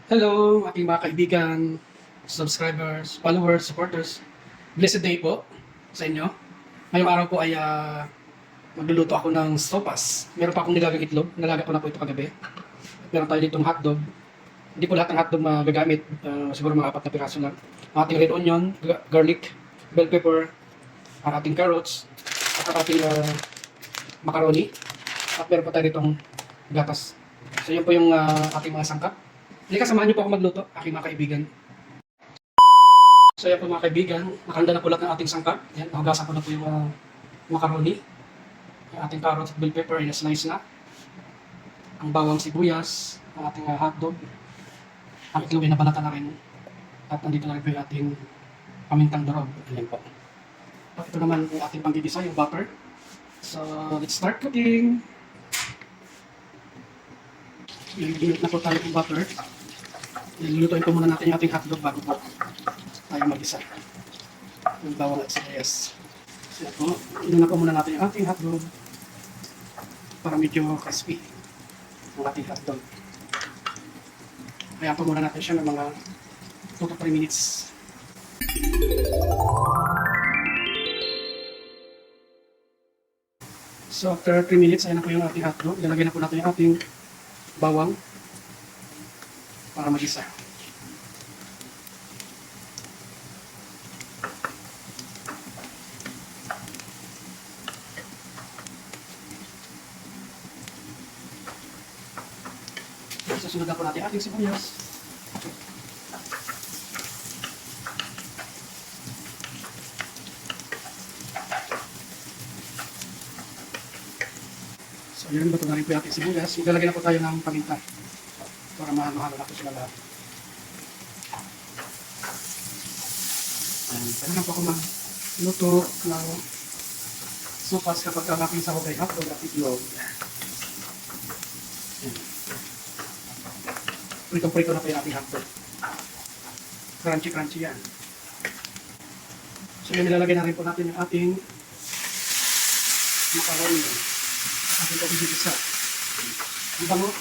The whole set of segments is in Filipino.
Hello, aking mga kaibigan, subscribers, followers, supporters. Blessed day po sa inyo. Ngayong araw po ay magluluto ako ng sopas. Meron pa akong nilagang itlog. Nalaga ko na po ito kagabi. Meron tayo ditong hotdog. Hindi po lahat ng hotdog magagamit. Siguro mga 4 na piraso lang. Ang ating red onion, garlic, bell pepper, ang ating carrots, at ang ating macaroni. At meron pa tayo ditong gatas. So yun po yung ating mga sangkap. Halika, samahan niyo po ako magluto, aking mga kaibigan. So yan po mga kaibigan, nakahanda na po lahat ng ating sangkap. Yan, nahugasan ko na po yung macaroni. Yung ating carrots at bell pepper ay na-slice na. Ang bawang sibuyas, ang ating hotdog. Ang itlog ay nabalatan na rin. At nandito na rin po yung ating pamintang durog. Ayan po. At ito naman yung ating panggigisa, yung butter. So let's start cooking. Ginit na po tayo yung butter. Lulutuin ko muna natin yung ating hotdog bago po tayo mag-isa. Yung bawang at sibuyas. So po, inuna po muna natin yung ating hotdog para medyo crispy ang ating hotdog. Kaya po muna natin siya ng mga 2 to 3 minutes. So after 3 minutes, ayan na po yung ating hotdog. Ilalagay na po natin yung ating bawang para mag-isa. Susunod na po natin ating sibuyas. So yun, bato na rin po yung ating sibuyas. Ilalagay na po tayo ng paminta para mahalo-halo na po sila lahat. Kaya na po ako magluto ng sopas kapag ang aking sahog ay hotdog at itlog. Pritong-prito na po yung ating hotdog. Crunchy-crunchy yan. So yun, nilalagay na rin po natin yung ating macaroni. Ating po bibigisa. Ang bango.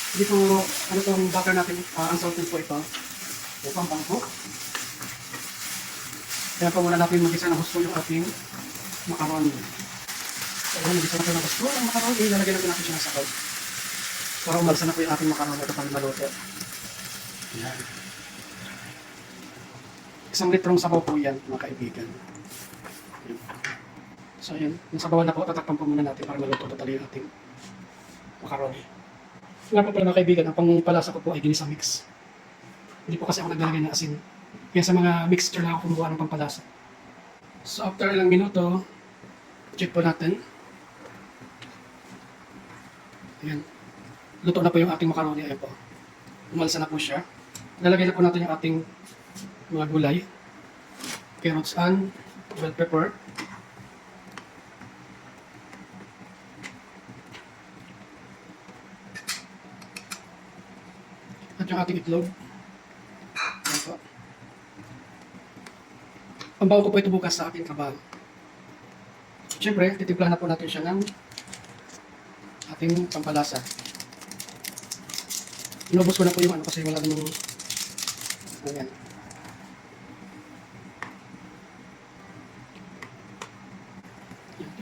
Dito, ano itong butter natin, unsalted po ito. Ito ang bango. Kaya po muna natin mag-isa ng gusto yung ating macaroni. So yun, mag-isa na po ng gusto ang macaroni. Ilalagay na po natin siya ng sabaw. Para umalsa na po yung ating macaroni ito pang maluto. Yan. 1 litrong sabaw po yan, mga kaibigan. So yun, yung sabawan na po, tatakpan po muna natin para maluto totally yung ating macaroni. Nga po pala mga kaibigan, ang pangpalasa ko po ay ginisa mix. Hindi po kasi ako naglalagay ng asin. Kaya sa mga mixture na ako kumuha ng pampalasa. So after ilang minuto, check po natin. Ayan. Luto na po yung ating macaroni. Ayan po. Umalsa na po siya. Lalagay na po natin yung ating mga gulay. Carrots and bell pepper. At yung ating itlog. Ayan po. Pambaon ko po ito bukas sa aking trabaho. Siyempre, titimpla na po natin siya ng ating pampalasa. Inubos ko na po yung ano kasi wala namang ayan.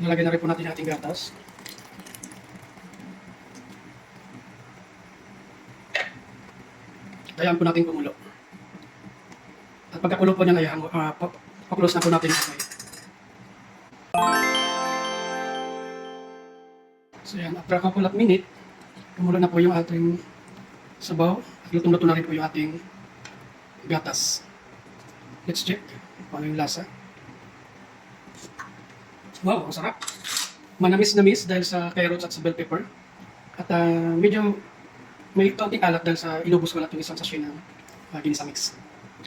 Inalagay na rin po natin yung ating gatas. Hayaan po natin kumulo. At pagkakulo po niya, pakulos na po natin yung kamay. So yan, after a couple of minutes, kumulo na po yung ating sabaw. At lutong-luto na rin po yung ating gatas. Let's check kung ano yung lasa. Wow, ang sarap. Manamis-namis dahil sa carrots at sa bell pepper. At medyo may kaunting alat dahil sa inubos ko lang itong isang sachet ng ginisa mix.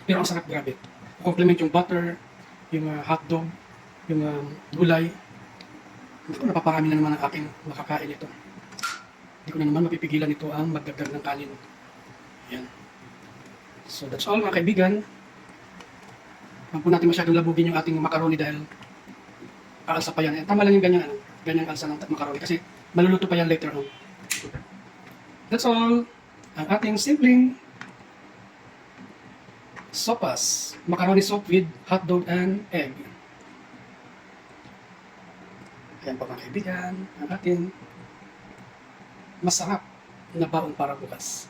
Pero ang sarap, grabe. Complement yung butter, yung hotdog, yung gulay. Hindi ko napaparami na naman ang aking makakain ito. Hindi ko na naman mapipigilan ito ang magdagdag ng kanin. Yan. So that's all mga kaibigan. Huwag po natin masyadong labugin yung ating macaroni dahil kaalsa pa yan. Tama lang yung ganyang alsa ng macaroni kasi maluluto pa yan later on. That's all. ang ating simpleng sopas. Macaroni soup with hotdog and egg. Ayan po mga kaibigan, ang ating masarap na baon para bukas.